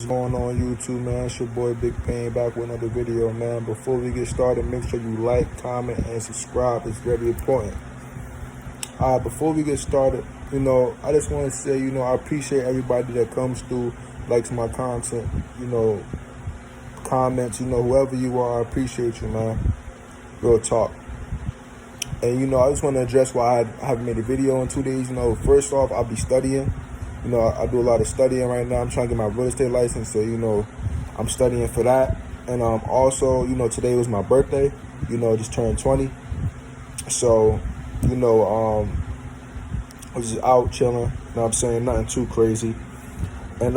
Going on YouTube, man? It's your boy Big Pain back with another video, man. Before we get started, make sure you like, comment, and subscribe. It's very important. Before we get started, I just want to say, I appreciate everybody that comes through, likes my content, comments, whoever you are, I appreciate you, man. Real talk. And, I just want to address why I haven't made a video in 2 days. First off, I'll be studying. I do a lot of studying right now. I'm trying to get my real estate license, so, I'm studying for that. And also, today was my birthday. Just turned 20. So, I was just out chilling. You know what I'm saying? Nothing too crazy. And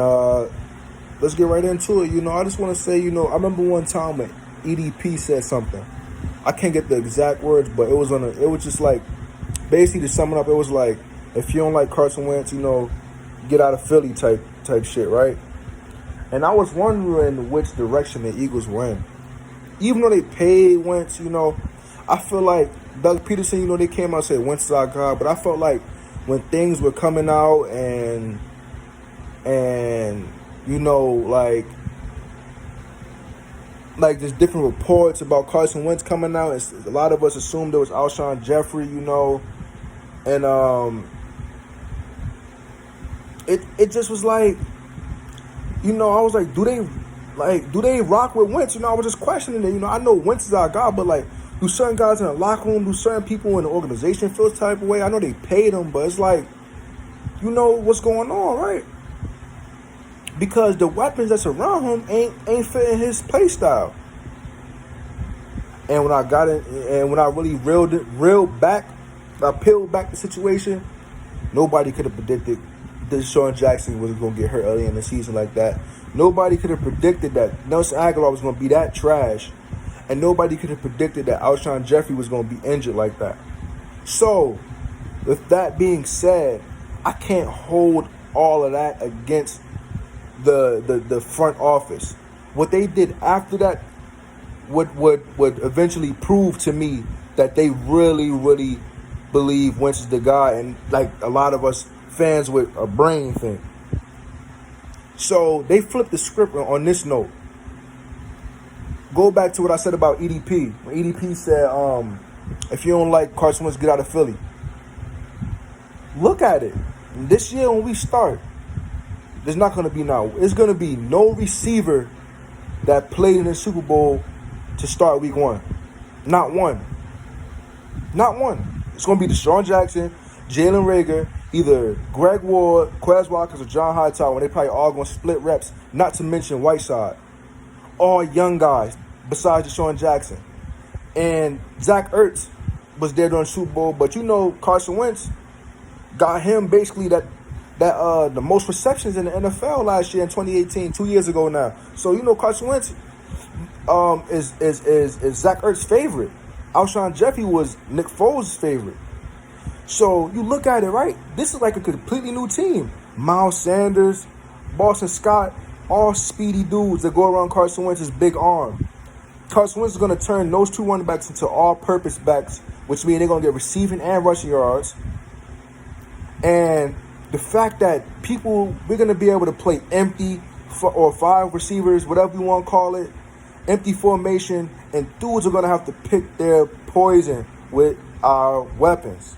let's get right into it. I just want to say, I remember one time when EDP said something. I can't get the exact words, but it was just like, basically to sum it up, it was like, if you don't like Carson Wentz, get out of Philly type shit, right? And I was wondering which direction the Eagles were in. Even though they paid Wentz, I feel like Doug Peterson, they came out and said Wentz is our guy, but I felt like when things were coming out and like there's different reports about Carson Wentz coming out, and a lot of us assumed it was Alshon Jeffrey, and it just was like, I was like, do they rock with Wentz? I was just questioning it. I know Wentz is our guy, but like, do certain guys in the locker room, do certain people in the organization feel this type of way? I know they paid him, but it's like, what's going on, right? Because the weapons that's around him ain't fitting his play style. And when I got it, and when I really peeled back the situation, nobody could have predicted Deshaun Jackson was going to get hurt early in the season like that. Nobody could have predicted that Nelson Agholor was going to be that trash. And nobody could have predicted that Alshon Jeffrey was going to be injured like that. So, with that being said, I can't hold all of that against the front office. What they did after that would eventually prove to me that they really, really believe Wentz is the guy, and like a lot of us fans with a brain thing. So they flipped the script on this note. Go back to what I said about EDP. When EDP said, if you don't like Carson Wentz, get out of Philly. Look at it. This year when we start, there's not going to be now. It's going to be no receiver that played in the Super Bowl to start week one. Not one. Not one. It's going to be Deshaun Jackson, Jalen Reagor, either Greg Ward, Quez Watkins, or John Hightower, when they probably all going to split reps, not to mention Whiteside. All young guys besides Deshaun Jackson. And Zach Ertz was there during the Super Bowl, but Carson Wentz got him basically that the most receptions in the NFL last year in 2018, 2 years ago now. So Carson Wentz is Zach Ertz's favorite. Alshon Jeffrey was Nick Foles' favorite. So you look at it, right? This is like a completely new team. Miles Sanders, Boston Scott, all speedy dudes that go around Carson Wentz's big arm. Carson Wentz is going to turn those two running backs into all-purpose backs, which means they're going to get receiving and rushing yards. And the fact that we're going to be able to play empty or five receivers, whatever you want to call it, empty formation, and dudes are going to have to pick their poison with our weapons.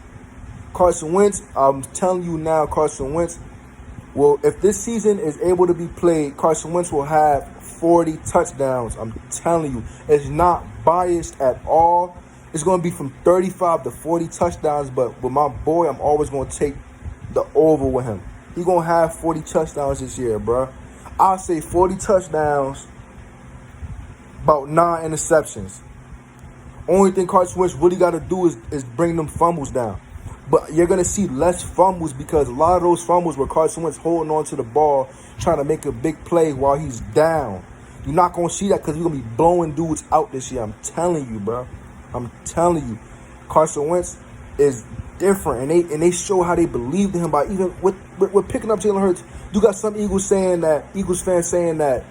Carson Wentz, I'm telling you now, Carson Wentz, if this season is able to be played, Carson Wentz will have 40 touchdowns. I'm telling you. It's not biased at all. It's going to be from 35 to 40 touchdowns, but with my boy, I'm always going to take the over with him. He's going to have 40 touchdowns this year, bro. I'll say 40 touchdowns, about 9 interceptions. Only thing Carson Wentz really got to do is bring them fumbles down. But you're going to see less fumbles because a lot of those fumbles were Carson Wentz holding on to the ball, trying to make a big play while he's down. You're not going to see that because he's going to be blowing dudes out this year. I'm telling you, bro. I'm telling you. Carson Wentz is different, and they show how they believed in him by even with picking up Jalen Hurts. You got some Eagles fans saying that,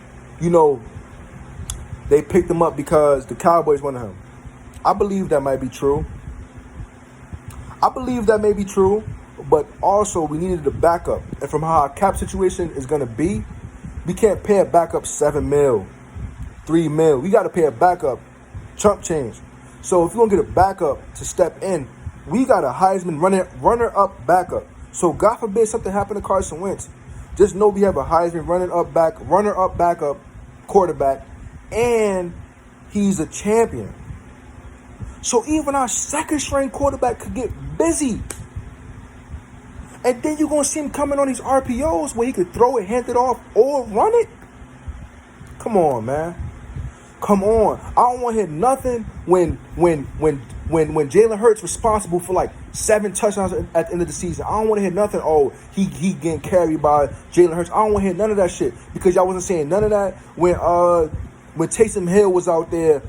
they picked him up because the Cowboys wanted him. I believe that might be true. But also we needed a backup. And from how our cap situation is going to be, We can't pay a backup $7 million, $3 million. We got to pay a backup chump change. So if you want to get a backup to step in, we got a Heisman runner-up backup. So God forbid something happened to Carson Wentz, just know we have a Heisman runner-up backup quarterback, and he's a champion. So even our second-string quarterback could get busy. And then you're going to see him coming on these RPOs where he could throw it, hand it off, or run it. Come on, man. Come on. I don't want to hear nothing when Jalen Hurts responsible for like 7 touchdowns at the end of the season. I don't want to hear nothing, oh, he getting carried by Jalen Hurts. I don't want to hear none of that shit because y'all wasn't saying none of that when Taysom Hill was out there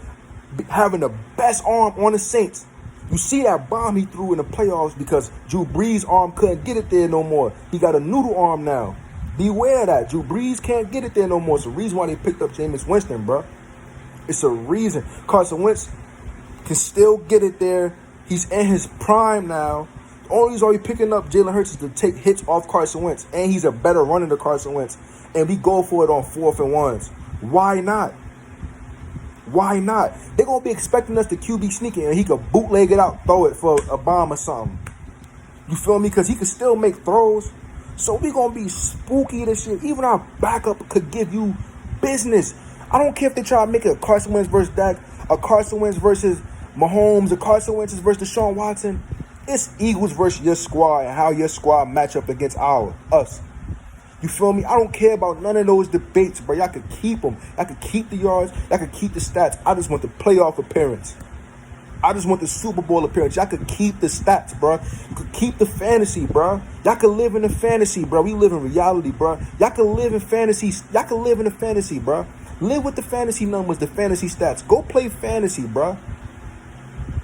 having the best arm on the Saints. You see that bomb he threw in the playoffs because Drew Brees' arm couldn't get it there no more. He got a noodle arm now. Beware of that. Drew Brees can't get it there no more. It's the reason why they picked up Jameis Winston, bro. It's a reason. Carson Wentz can still get it there. He's in his prime now. The only reason why we picking up Jalen Hurts is to take hits off Carson Wentz. And he's a better runner than Carson Wentz. And we go for it on 4th and 1s. Why not? Why not? They're going to be expecting us to QB sneaking and he could bootleg it out, throw it for a bomb or something. You feel me? Because he could still make throws. So we going to be spooky this year. Even our backup could give you business. I don't care if they try to make it a Carson Wentz versus Dak, a Carson Wentz versus Mahomes, a Carson Wentz versus Deshaun Watson. It's Eagles versus your squad and how your squad match up against us. You feel me? I don't care about none of those debates, bro. Y'all could keep them. Y'all could keep the yards. Y'all could keep the stats. I just want the playoff appearance. I just want the Super Bowl appearance. Y'all could keep the stats, bro. You could keep the fantasy, bro. Y'all could live in the fantasy, bro. We live in reality, bro. Y'all could live in fantasy. Y'all could live in the fantasy, bro. Live with the fantasy numbers, the fantasy stats. Go play fantasy, bro.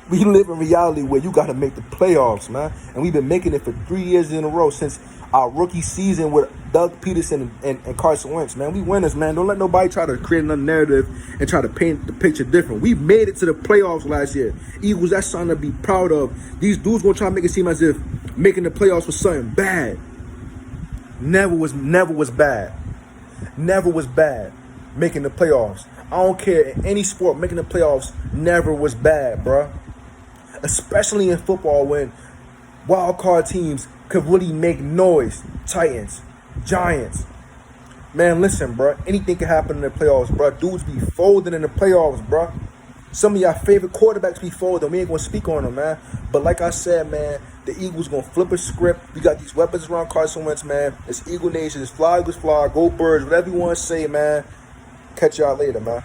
We live in reality where you got to make the playoffs, man. And we've been making it for 3 years in a row since our rookie season with Doug Peterson and Carson Wentz, man. We winners, man. Don't let nobody try to create another narrative and try to paint the picture different. We made it to the playoffs last year. Eagles, that's something to be proud of. These dudes going to try to make it seem as if making the playoffs was something bad. Never was bad. Never was bad making the playoffs. I don't care. In any sport, making the playoffs never was bad, bro. Especially in football when wild card teams could really make noise. Titans, Giants. Man, listen, bro. Anything can happen in the playoffs, bro. Dudes be folding in the playoffs, bro. Some of y'all favorite quarterbacks be folding. We ain't going to speak on them, man. But like I said, man, the Eagles going to flip a script. We got these weapons around Carson Wentz, man. It's Eagle Nation. It's fly, Eagles fly. Go Birds. Whatever you want to say, man. Catch y'all later, man.